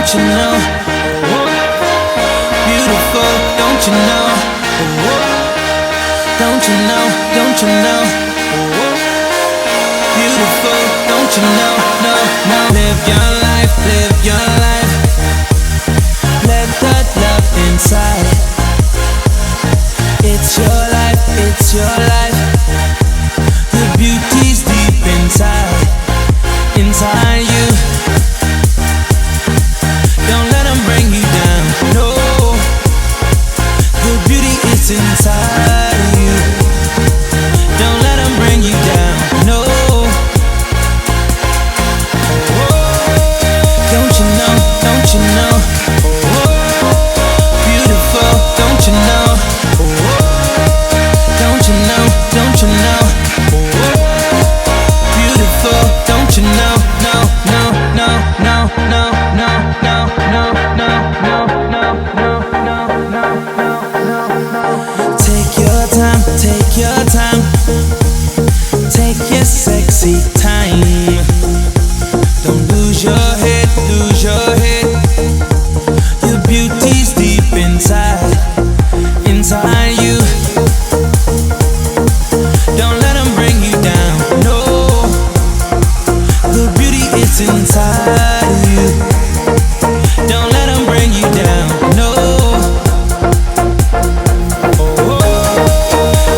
don't you know? Beautiful, don't you know? Don't you know, don't you know? Beautiful, don't you know? No, no. Live your life, live your life. Let that love inside. It's your life, it's your life. The beauty's deep inside, inside you. Don't let them bring you down, no. The beauty is inside you. Don't let them bring you down, no. Don't you know, don't you know? Beautiful, don't you know? Don't you know, don't you know? Beautiful, don't you know? No, no, no, no, no, no, no, no, no, no, no, no, no, no, no, no. Take your time, take your time. Take your sexy time. Don't lose your head, lose your head. Your beauty's deep inside, inside you. Don't let them bring you down, no. The beauty is inside you. Don't let them bring you down, no.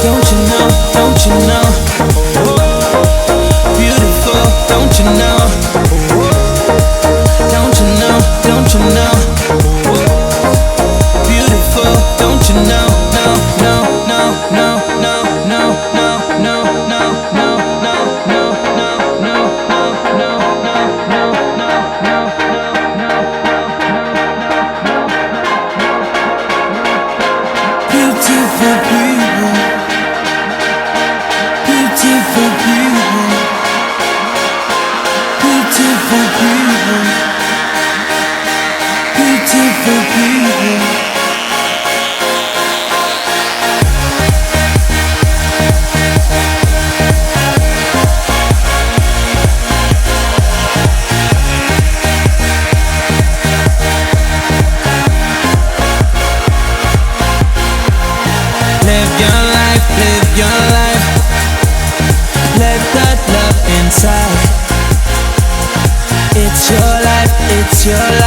Don't you know, don't you know? Beautiful, don't you know? Don't you know, don't you know? Beautiful, don't you know? No, no, no, no, no, no, no, no, no, no, no, no, no, no, no, no, no, no. Beautiful people, beautiful people, beautiful people, beautiful people. Live your life, live your life. Let that love inside. It's your life, it's your life.